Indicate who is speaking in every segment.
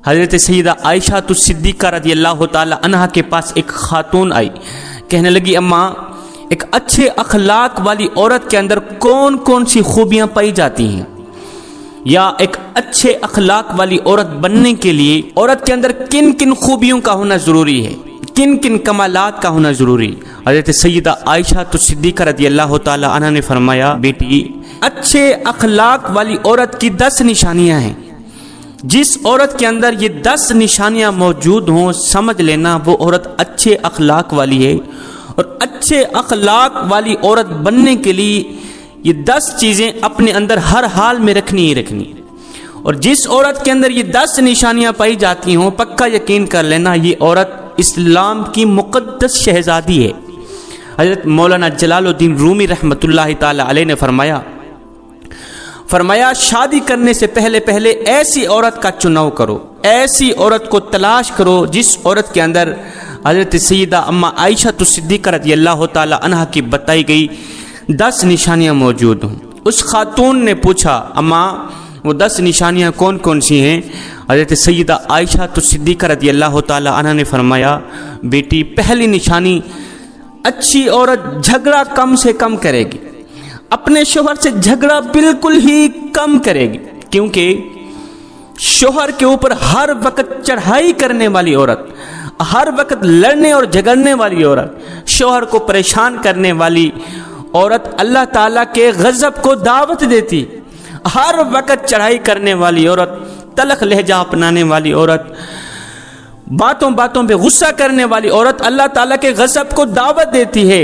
Speaker 1: حضرت سیدہ عائشہ صدیقہ رضی اللہ تعالی عنہا کے پاس ایک خاتون آئی، کہنے لگی اماں ایک اچھے اخلاق والی عورت کے اندر کون کون سی خوبیاں پائی جاتی ہیں، یا ایک اچھے اخلاق والی عورت بننے کے لیے عورت کے اندر کن کن خوبیوں کا ہونا ضروری ہے، کن کن کمالات کا ہونا ضروری ہے۔ حضرت سیدہ عائشہ صدیقہ رضی اللہ تعالی عنہا نے فرمایا بیٹی اچھے اخلاق والی عورت کی 10 نشانیاں ہیں، جس عورت کے اندر یہ 10 نشانیاں موجود ہوں سمجھ لینا وہ عورت اچھے اخلاق والی ہے، اور اچھے اخلاق والی عورت بننے کے لیے یہ 10 چیزیں اپنے اندر ہر حال میں رکھنی ہی رکھنی، اور جس عورت کے اندر یہ 10 نشانیاں پائی جاتی ہوں پکا یقین کر لینا یہ عورت اسلام کی مقدس شہزادی ہے۔ حضرت مولانا جلال الدین رومی رحمۃ اللہ تعالی علیہ نے فرمایا شادی کرنے سے پہلے ایسی عورت کا چناؤ کرو، ایسی عورت کو تلاش کرو جس عورت کے اندر حضرت سیدہ اما عائشہ صدیقہ رضی اللہ تعالی عنہا کی بتائی گئی 10 نشانیاں موجود ہوں۔ اس خاتون نے پوچھا اماں وہ 10 نشانیاں کون کون سی ہیں؟ حضرت سیدہ عائشہ صدیقہ رضی اللہ تعالی عنہا نے فرمایا بیٹی پہلی نشانی اچھی عورت جھگڑا کم سے کم کرے گی، اپنے شوہر سے جھگڑا بالکل ہی کم کرے گی، کیونکہ شوہر کے اوپر ہر وقت چڑھائی کرنے والی عورت، ہر وقت لڑنے اور جھگڑنے والی عورت، شوہر کو پریشان کرنے والی عورت اللہ تعالیٰ کے غضب کو دعوت دیتی، ہر وقت چڑھائی کرنے والی عورت، تلخ لہجہ اپنانے والی عورت، باتوں باتوں پہ غصہ کرنے والی عورت اللہ تعالیٰ کے غضب کو دعوت دیتی ہے،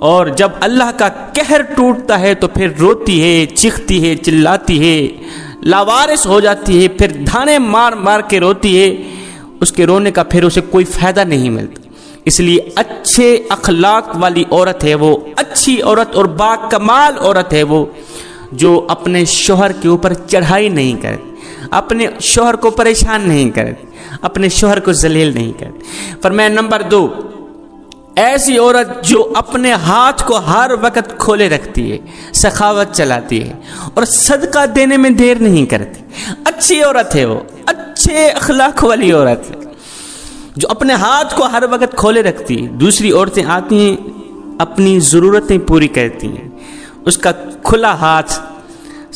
Speaker 1: اور جب اللہ کا قہر ٹوٹتا ہے تو پھر روتی ہے، چیختی ہے، چلاتی ہے، لاوارث ہو جاتی ہے، پھر دھانے مار مار کے روتی ہے، اس کے رونے کا پھر اسے کوئی فائدہ نہیں ملتا۔ اس لیے اچھے اخلاق والی عورت ہے وہ، اچھی عورت اور با کمال عورت ہے وہ جو اپنے شوہر کے اوپر چڑھائی نہیں کرتی، اپنے شوہر کو پریشان نہیں کرتی، اپنے شوہر کو ذلیل نہیں کرتی۔ فرمایا نمبر 2 ایسی عورت جو اپنے ہاتھ کو ہر وقت کھولے رکھتی ہے، سخاوت چلاتی ہے اور صدقہ دینے میں دیر نہیں کرتی، اچھی عورت ہے وہ، اچھے اخلاق والی عورت ہے جو اپنے ہاتھ کو ہر وقت کھولے رکھتی ہے۔ دوسری عورتیں آتی ہیں اپنی ضرورتیں پوری کرتی ہیں، اس کا کھلا ہاتھ،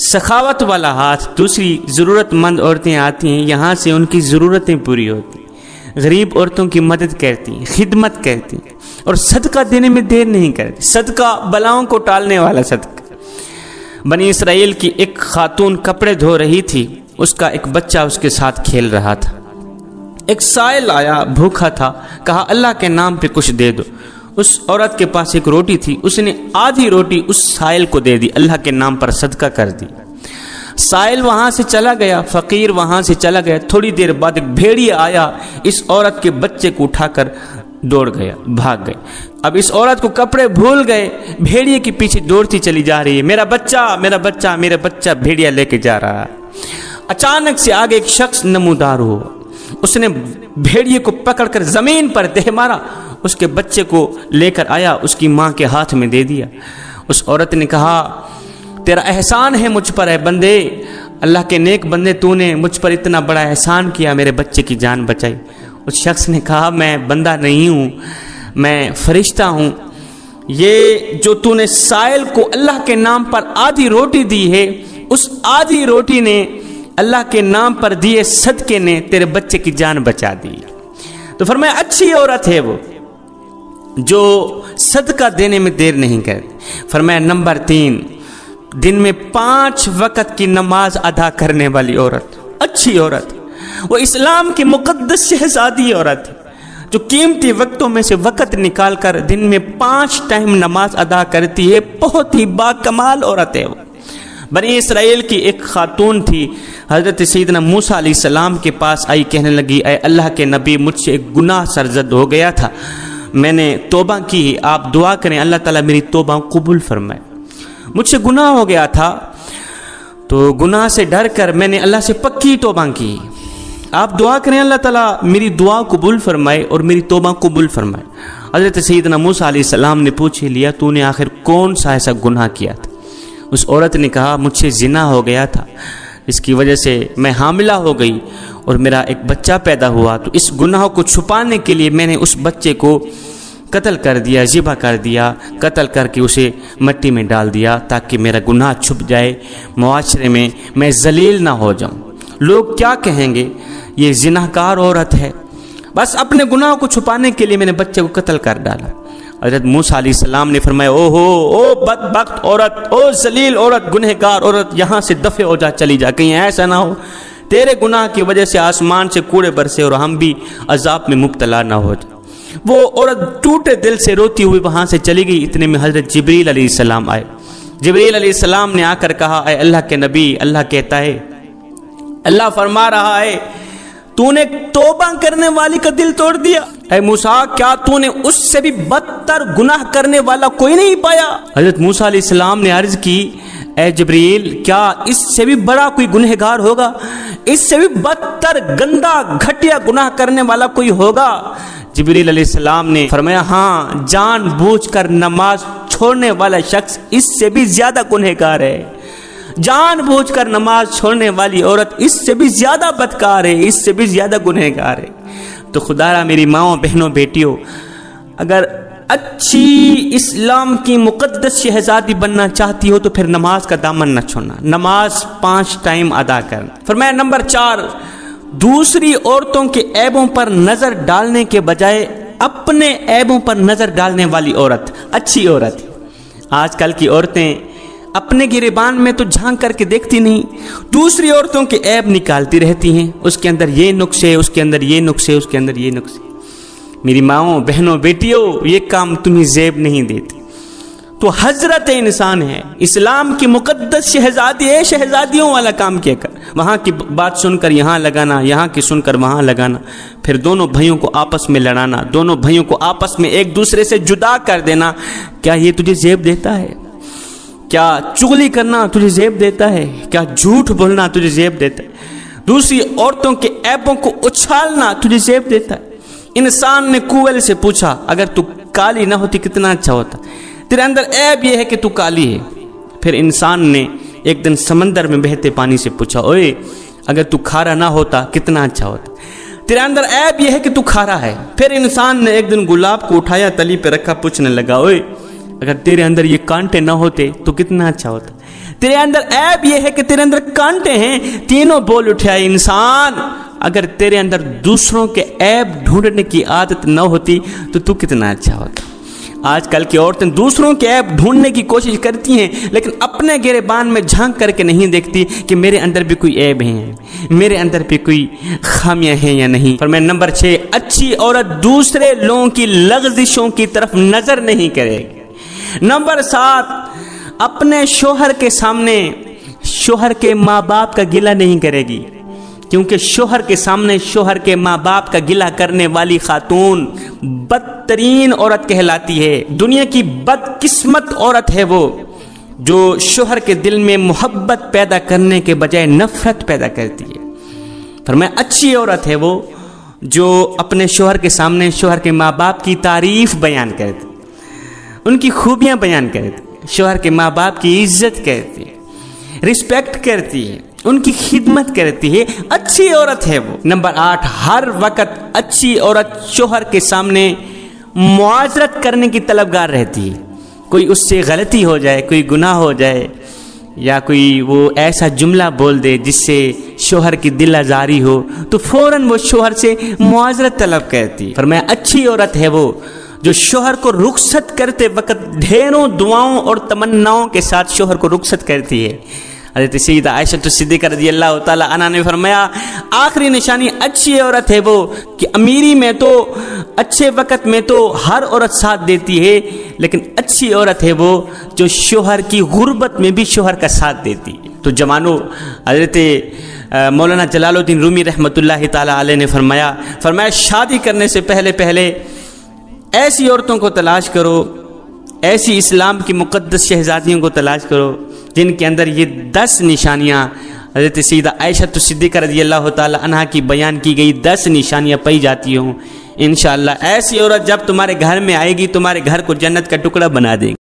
Speaker 1: سخاوت والا ہاتھ، دوسری ضرورت مند عورتیں آتی ہیں یہاں سے ان کی ضرورتیں پوری ہوتی ہیں، غریب عورتوں کی مدد کرتی ہیں، خدمت کرتی ہیں اور صدقہ دینے میں دیر نہیں کرتی، صدقہ بلاؤں کو ٹالنے والا صدقہ۔ بنی اسرائیل کی ایک خاتون کپڑے دھو رہی تھی، اس کا ایک بچہ اس کے ساتھ کھیل رہا تھا، ایک سائل آیا بھوکا تھا، کہا اللہ کے نام پہ کچھ دے دو۔ اس عورت کے پاس ایک روٹی تھی، اس نے آدھی روٹی اس سائل کو دے دی، اللہ کے نام پر صدقہ کر دی۔ سائل وہاں سے چلا گیا، فقیر وہاں سے چلا گیا، تھوڑی دیر بعد ایک بھیڑیا آیا، اس عورت کے بچے کو اٹھا کر دوڑ گیا، بھاگ گئے۔ اب اس عورت کو کپڑے بھول گئے، بھیڑیے کے پیچھے دوڑتی چلی جا رہی ہے، میرا بچہ میرا بچہ میرا بچہ بھیڑیا لے کے جا رہا ہے۔ اچانک سے آگے ایک شخص نمودار ہوا، اس نے بھیڑیے کو پکڑ کر زمین پر دہ مارا، اس کے بچے کو لے کر آیا، اس کی ماں کے ہاتھ میں دے دیا۔ اس عورت نے کہا تیرا احسان ہے مجھ پر، ہے بندے، اللہ کے نیک بندے، تو نے مجھ پر اتنا بڑا احسان کیا، میرے بچے کی جان بچائی۔ اس شخص نے کہا میں بندہ نہیں ہوں، میں فرشتہ ہوں، یہ جو تو نے سائل کو اللہ کے نام پر آدھی روٹی دی ہے، اس آدھی روٹی نے اللہ کے نام پر دیے صدقے نے تیرے بچے کی جان بچا دی۔ تو فرمایا اچھی عورت ہے وہ جو صدقہ دینے میں دیر نہیں کرتی۔ فرمایا نمبر 3 دن میں 5 وقت کی نماز ادا کرنے والی عورت، اچھی عورت، وہ اسلام کی مقدس شہزادی عورت ہے جو قیمتی وقتوں میں سے وقت نکال کر دن میں 5 ٹائم نماز ادا کرتی ہے، بہت ہی با کمال عورت ہے وہ۔ بنی اسرائیل کی ایک خاتون تھی، حضرت سیدنا موسیٰ علیہ السلام کے پاس آئی، کہنے لگی اے اللہ کے نبی مجھ سے ایک گناہ سرزد ہو گیا تھا، میں نے توبہ کی، آپ دعا کریں اللہ تعالیٰ میری توبہ قبول فرمائے۔ مجھ سے گناہ ہو گیا تھا تو گناہ سے ڈر کر میں نے اللہ سے پکی توبہ کی، آپ دعا کریں اللہ تعالیٰ میری دعا قبول فرمائے اور میری توبہ قبول فرمائے۔ حضرت سیدنا موسیٰ علیہ السلام نے پوچھ لیا تو نے آخر کون سا ایسا گناہ کیا تھا؟ اس عورت نے کہا مجھ سے زنا ہو گیا تھا، اس کی وجہ سے میں حاملہ ہو گئی اور میرا ایک بچہ پیدا ہوا تو اس گناہ کو چھپانے کے لیے میں نے اس بچے کو قتل کر دیا، ذبح کر دیا، قتل کر کے اسے مٹی میں ڈال دیا تاکہ میرا گناہ چھپ جائے، معاشرے میں ذلیل نہ ہو جاؤں۔ لوگ کیا کہیں گے، یہ زناکار عورت ہے۔ بس اپنے گناہ کو چھپانے کے لیے میں نے بچے کو قتل کر ڈالا۔ حضرت موسیٰ علیہ السلام نے فرمایا، او بدبخت عورت، او ذلیل عورت، گنہگار عورت، یہاں سے دفع ہو جا، چلی جا، کہیں ایسا نہ ہو تیرے گناہ کی وجہ سے آسمان سے کوڑے برسے اور ہم بھی عذاب میں مبتلا نہ ہو جائے۔ وہ عورت ٹوٹے دل سے روتی ہوئی وہاں سے چلی گئی۔ اتنے میں حضرت جبریل علیہ السلام آئے۔ جبریل علیہ السلام نے آ کر کہا، اے اللہ کے نبی، اللہ کہتا ہے، اللہ فرما رہا ہے، تو نے توبہ کرنے والی کا دل توڑ دیا۔ اے موسیٰ، کیا تو نے اس سے بھی بدتر گناہ کرنے والا کوئی نہیں پایا؟ حضرت موسیٰ علیہ السلام نے عرض کی، اے جبریل، کیا اس سے بھی بڑا کوئی گنہگار ہوگا؟ اس سے بھی بدتر گندا گھٹیا گناہ کرنے والا کوئی ہوگا؟ جبریل علیہ السلام نے فرمایا، ہاں، جان بوجھ کر نماز چھوڑنے والا شخص اس سے بھی زیادہ گنہگار ہے۔ جان بوجھ کر نماز چھوڑنے والی عورت اس سے بھی زیادہ بدکار ہے، اس سے بھی زیادہ گنہگار ہے۔ تو خدارا میری ماؤں، بہنوں، بیٹیوں، اگر اچھی اسلام کی مقدس شہزادی بننا چاہتی ہو تو پھر نماز کا دامن نہ چھوڑنا، نماز 5 ٹائم ادا کرنا۔ فرمایا نمبر 4، دوسری عورتوں کے عیبوں پر نظر ڈالنے کے بجائے اپنے عیبوں پر نظر ڈالنے والی عورت اچھی عورت ہے۔ آج کل کی عورتیں اپنے گریبان میں تو جھانک کر کے دیکھتی نہیں، دوسری عورتوں کے عیب نکالتی رہتی ہیں، اس کے اندر یہ نقصے، اس کے اندر یہ نقصے، اس کے اندر یہ نقصے۔ میری ماؤں، بہنوں، بیٹیوں، یہ کام تمہیں زیب نہیں دیتے۔ تو حضرت انسان ہے، اسلام کی مقدس شہزادی ہے، شہزادیوں والا کام کیا کر، وہاں کی بات سن کر یہاں لگانا، یہاں کی سن کر وہاں لگانا، پھر دونوں بھائیوں کو آپس میں لڑانا، دونوں بھائیوں کو آپس میں ایک دوسرے سے جدا کر دینا، کیا یہ تجھے زیب دیتا ہے؟ کیا چغلی کرنا تجھے زیب دیتا ہے؟ کیا جھوٹ بولنا تجھے زیب دیتا ہے؟ دوسری عورتوں کے عیبوں کو اچھالنا تجھے زیب دیتا ہے؟ انسان نے کوئل سے پوچھا، اگر تو کالی نہ ہوتی کتنا اچھا ہوتا، تیرے اندر عیب یہ ہے کہ تو کالی ہے۔ پھر انسان نے ایک دن سمندر میں بہتے پانی سے پوچھا، اوئے اگر تو کھارا نہ ہوتا کتنا اچھا ہوتا، تیرے اندر عیب یہ ہے کہ تو کھارا ہے۔ پھر انسان نے ایک دن گلاب کو اٹھایا، تلی پہ رکھا، پوچھنے لگا، اوئے اگر تیرے اندر یہ کانٹے نہ ہوتے تو کتنا اچھا ہوتا، تیرے اندر عیب یہ ہے کہ تیرے اندر کانٹے ہیں۔ تینوں بول اٹھا، انسان اگر تیرے اندر دوسروں کے عیب ڈھونڈنے کی عادت نہ ہوتی تو کتنا اچھا ہوتا۔ آج کل کی عورتیں دوسروں کے عیب ڈھونڈنے کی کوشش کرتی ہیں، لیکن اپنے گریبان میں جھانک کر کے نہیں دیکھتی کہ میرے اندر بھی کوئی عیب ہیں، میرے اندر بھی کوئی خامیاں ہیں یا نہیں۔ فرمایا نمبر 6، اچھی عورت دوسرے لوگوں کی لغزشوں کی طرف نظر نہیں کرے گی۔ نمبر 7، اپنے شوہر کے سامنے شوہر کے ماں باپ کا گلہ نہیں کرے گی، کیونکہ شوہر کے سامنے شوہر کے ماں باپ کا گلہ کرنے والی خاتون بدترین عورت کہلاتی ہے۔ دنیا کی بدقسمت عورت ہے وہ جو شوہر کے دل میں محبت پیدا کرنے کے بجائے نفرت پیدا کرتی ہے۔ فرمایا اچھی عورت ہے وہ جو اپنے شوہر کے سامنے شوہر کے ماں باپ کی تعریف بیان کرتی، ان کی خوبیاں بیان کرتی، شوہر کے ماں باپ کی عزت کرتی ہے، رسپیکٹ کرتی ہے، ان کی خدمت کرتی ہے، اچھی عورت ہے وہ۔ نمبر 8، ہر وقت اچھی عورت شوہر کے سامنے معذرت کرنے کی طلبگار رہتی ہے۔ کوئی اس سے غلطی ہو جائے، کوئی گناہ ہو جائے، یا کوئی وہ ایسا جملہ بول دے جس سے شوہر کی دل آزاری ہو تو فوراً وہ شوہر سے معذرت طلب کرتی ہے۔ فرمایا اچھی عورت ہے وہ جو شوہر کو رخصت کرتے وقت ڈھیروں دعاؤں اور تمناؤں کے ساتھ شوہر کو رخصت کرتی ہے۔ حضرت سیدہ عائشہ صدیقہ رضی اللہ تعالی عنہا نے فرمایا آخری نشانی اچھی عورت ہے وہ کہ امیری میں تو اچھے وقت میں تو ہر عورت ساتھ دیتی ہے، لیکن اچھی عورت ہے وہ جو شوہر کی غربت میں بھی شوہر کا ساتھ دیتی ہے۔ تو جوانوں، حضرت مولانا جلال الدین رومی رحمۃ اللہ تعالی علیہ نے فرمایا شادی کرنے سے پہلے ایسی عورتوں کو تلاش کرو، ایسی اسلام کی مقدس شہزادیوں کو تلاش کرو جن کے اندر یہ 10 نشانیاں حضرت سیدہ عائشہ صدیقہ رضی اللہ تعالی عنہا کی بیان کی گئی 10 نشانیاں پائی جاتی ہوں۔ انشاءاللہ ایسی عورت جب تمہارے گھر میں آئے گی تمہارے گھر کو جنت کا ٹکڑا بنا دے گی۔